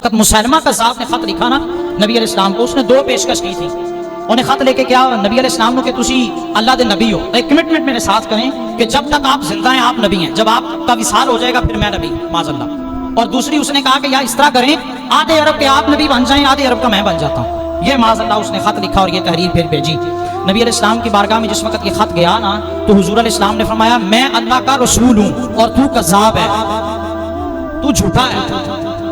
وقت مسلمہ کذاب نے خط لکھا نا نبی علیہ السلام کو، اس نے 2 پیشکش کی تھی. انہیں خط لے کے کیا نبی علیہ السلام نے کہ تسی اللہ دے نبی ہو، ایک کمٹمنٹ میرے ساتھ کریں کہ جب تک آپ زندہ ہیں آپ نبی ہیں، جب آپ کا وصال ہو جائے گا پھر میں نبی معاذ اللہ. اور دوسری اس نے کہا کہ یا اس طرح کریں آدھے عرب کے آپ نبی بن جائیں آدھے عرب کا میں بن جاتا ہوں. یہ معاذ اللہ اس نے خط لکھا اور یہ تحریر پھر بھیجی. نبی علیہ السلام کی بارگاہ میں جس وقت یہ خط گیا نا تو حضور علیہ السلام نے فرمایا میں اللہ کا رسول ہوں اور تو کذاب ہے، تو جھوٹا ہے.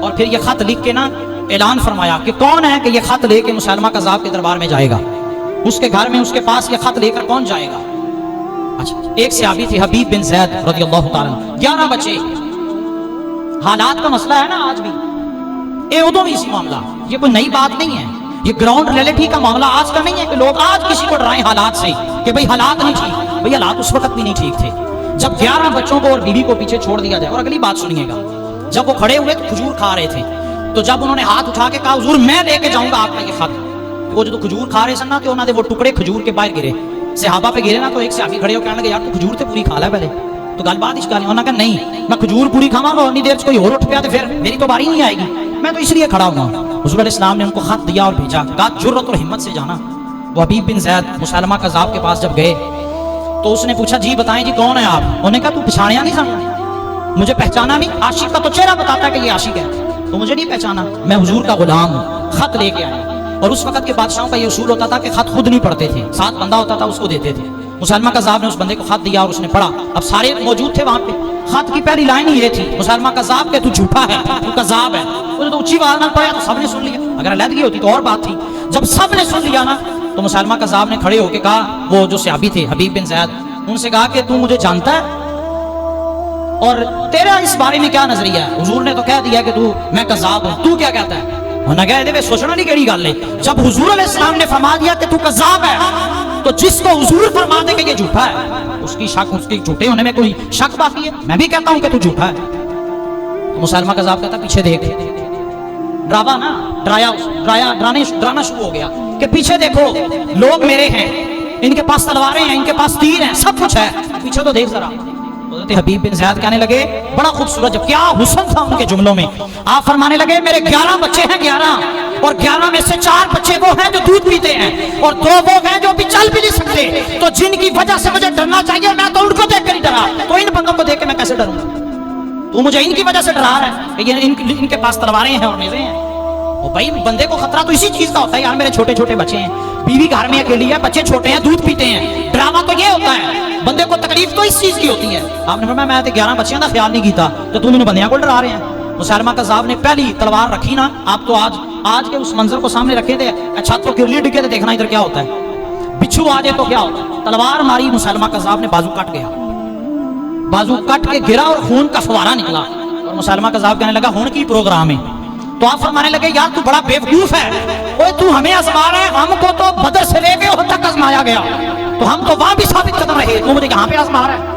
اور پھر یہ خط لکھ کے نا اعلان فرمایا کہ کون ہے کہ یہ خط لے کے مسلمہ کذاب کے دربار میں جائے گا، اس کے گھر میں اس کے پاس یہ خط لے کر کون جائے گا. اچھا ایک صحابی تھے حبیب بن زید رضی اللہ تعالیٰ عنہ، 11 بچے. حالات کا مسئلہ ہے نا آج بھی، اے ادو بھی اسی معاملہ، یہ کوئی نئی بات نہیں ہے، یہ گراؤنڈ ریئلٹی کا معاملہ آج کا نہیں ہے کہ لوگ آج کسی کو ڈرائیں حالات سے کہ بھئی حالات نہیں ٹھیک. بھئی حالات اس وقت بھی نہیں ٹھیک تھے جب 11 بچوں کو اور بیوی کو پیچھے چھوڑ دیا جائے. اور اگلی بات سنیے گا، جب وہ کھڑے ہوئے تو کھجور کھا رہے تھے، تو جب انہوں نے ہاتھ اٹھا کے کہا حضور میں لے کے جاؤں گا آپ کا یہ خط، وہ جو کھجور کھا رہے سن نا تو انہوں نے وہ ٹکڑے کھجور کے باہر گرے، صحابہ پہ گرے نا. تو ایک صحابی کھڑے ہو کہنے لگے یار تو کھجور تے پوری کھا لے پہلے. تو گل بات اس کا انہوں نے کہا نہیں میں کھجور پوری کھاواں گا اور اتنی دیر سے کوئی اور اٹھ پیا تو پھر میری تو باری نہیں آئے گی، میں تو اس لیے کھڑا ہوں. حضور علیہ السلام نے ان کو خط دیا اور بھیجا، کہا جرأت اور ہمت سے جانا. وہ حبیب بن زید مسلمہ کذاب کے پاس جب گئے تو اس نے پوچھا جی بتائیں جی کون ہے آپ. انہوں نے کہا تو پہچانیا نہیں سن، مجھے پہچانا نہیں، عاشق کا تو چہرہ بتاتا ہے کہ یہ عاشق ہے، تو مجھے نہیں پہچانا، میں حضور کا غلام ہوں، خط لے کے آیا. اور اس وقت کے بادشاہوں کا یہ اصول ہوتا تھا کہ خط خود نہیں پڑھتے تھے، ساتھ بندہ ہوتا تھا اس کو دیتے تھے. مسلمہ کذاب نے اس بندے کو خط دیا اور اس نے پڑھا. اب سارے موجود تھے وہاں پہ. خط کی پہلی لائن ہی یہ تھی مسلمہ کذاب کہ تو جھوٹا ہے، تو کذاب ہے. وہ تو اونچی آواز نہ پڑھا تو سب نے سن لیا، اگر علیحدگی ہوتی تو اور بات تھی. جب سب نے سن لیا نا تو مسلمہ کذاب نے کھڑے ہو کے کہا، وہ جو صحابی تھے حبیب بن زید، ان سے کہا کہ تو مجھے جانتا ہے اور تیرا اس بارے میں کیا نظریہ ہے. حضور نے تو کہہ دیا کہ تو میں کذاب ہوں، تو کیا کہتا ہے. انہوں نے کہا دے سوچنا نہیں کیڑی گل ہے. جب حضور علیہ السلام نے فرما دیا کہ تو کذاب ہے تو جس کو حضور فرما دے کہ یہ جھوٹا ہے اس کی شک، اس کے جھوٹے ہونے میں کوئی شک باقی ہے. میں بھی کہتا ہوں کہ تو جھوٹا ہے. تو مسلمہ کذاب کہتا پیچھے دیکھ، ڈراوا نا ڈرانا شروع ہو گیا کہ پیچھے دیکھو لوگ میرے ہیں، ان کے پاس تلواریں ہیں، ان کے پاس تیر ہیں، سب کچھ ہے، پیچھے تو دیکھ ذرا. حضرت حبیب بن زید کہنے لگے بڑا خوبصورت، جب کیا حسن تھا ان کے جملوں میں. آپ فرمانے لگے میرے 11 بچے ہیں، 11 اور 11 میں سے 4 بچے وہ ہیں جو دودھ پیتے ہیں اور 2 وہ ہیں جو بھی چل بھی نہیں سکتے. تو جن کی وجہ سے مجھے ڈرنا چاہیے میں تو ان کو دیکھ کر ہی ڈرا، تو ان بندوں کو دیکھ کے میں کیسے ڈروں. تو مجھے ان کی وجہ سے ڈرا رہا ہے کہ ان کے پاس تلواریں ہیں اور نیزے ہیں. اور بھائی بندے کو خطرہ تو اسی چیز کا ہوتا ہے، یار میرے چھوٹے چھوٹے بچے ہیں، بیوی گھر میں اکیلی ہے، بچے چھوٹے ہیں، دودھ پیتے ہیں. ڈراما تو یہ ہوتا ہے، بندے کو تکلیف تو اس چیز کی ہوتی ہے. آپ نے فرمایا میں تو 11 بچیاں کا خیال نہیں کیتا تو تم انہوں بندیاں کو ڈرا رہے ہیں. مسلمہ کذاب نے پہلی تلوار رکھی نا. آپ تو آج کے اس منظر کو سامنے رکھے تھے، اچھا تو کرلی ڈگے تھے، دیکھنا ادھر کیا ہوتا ہے، بچھو آ جائے تو کیا ہوتا ہے. تلوار ماری، مسلمہ کذاب نے بازو کٹ گیا، بازو کٹ کے گرا اور خون کا فوارہ نکلا. اور مسلمہ کذاب کہنے لگا ہون کی پروگرام ہے. تو آپ فرمانے لگے یار تو بڑا بیوقوف ہے، اوے تو ہمیں آزما رہا ہے، ہم کو تو بدر سے لے کے احد تک آزمایا گیا تو ہم تو وہاں بھی ثابت قدم رہے، تو مجھے یہاں پہ آزما رہا ہے.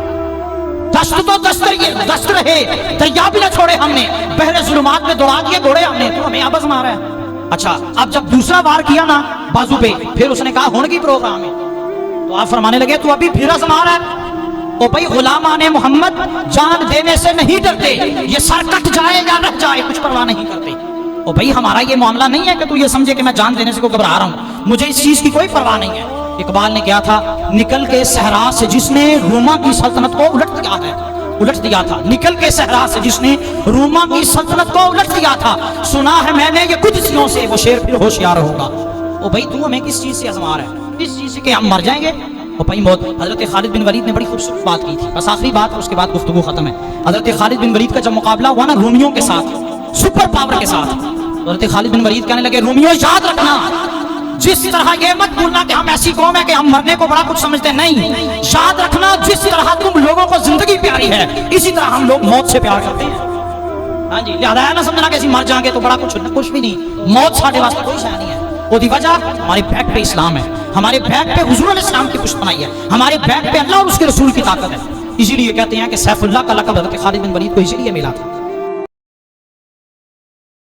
دست تو دست رہے، دریا بھی نہ چھوڑے ہم نے، بحر ظلمات میں دوڑا دیے گھوڑے ہم نے، تو ہمیں اب آزما رہا ہے. اچھا اب جب دوسرا وار کیا نا بازو پہ، پھر اس نے کہا ہون کی پروگرام ہے. تو آپ فرمانے لگے تو ابھی پھر آزما رہا ہے. او بھائی غلامان محمد جان دینے سے نہیں ڈرتے، یہ سر کٹ جائے یا رہ جائے کچھ پرواہ نہیں کرتے. او بھائی ہمارا یہ معاملہ نہیں ہے کہ تو یہ سمجھے کہ میں جان دینے سے کو گھبرا رہا ہوں، مجھے اس چیز کی کوئی پرواہ نہیں ہے. اقبال نے کیا تھا، نکل کے صحرا سے جس نے روما کی سلطنت کو الٹ دیا تھا، نکل کے صحرا سے جس نے روما کی سلطنت کو الٹ دیا تھا، سنا ہے میں نے یہ قدسیوں سے وہ شیر پھر ہوشیار ہوگا. او بھائی تو ہمیں کس چیز سے آزما رہا ہے، اس چیز سے کہ ہم مر جائیں گے. اور بھائی موت، حضرت خالد بن ولید نے بڑی خوبصورت بات کی تھی، بس آخری بات اس کے بعد گفتگو ختم ہے. حضرت خالد بن ولید کا جب مقابلہ ہوا نا رومیوں کے ساتھ، سپر پاور کے ساتھ، حضرت خالد بن ولید کہنے لگے رومیوں یاد رکھنا، جس طرح یہ مت بھولنا کہ ہم ایسی قوم ہے کہ ہم مرنے کو بڑا کچھ سمجھتے نہیں. یاد رکھنا جس طرح تم لوگوں کو زندگی پیاری ہے اسی طرح ہم لوگ موت سے پیار کرتے ہیں. ہاں جی، لہذا نہ سمجھنا کہ اسی مر جائیں گے تو بڑا کچھ بھی نہیں، موت ساڈے واسطے کوئی شے نہیں ہے. وہ دی وجہ ہمارے بیک پہ اسلام ہے، ہمارے بیک پہ حضور علیہ السلام کی پشت بنائی ہے، ہمارے بیک پہ اللہ اور اس کے رسول کی طاقت ہے. اسی لیے کہتے ہیں کہ سیف اللہ کا لقب حضرت خالد بن ولید کو اسی لیے ملا تھا.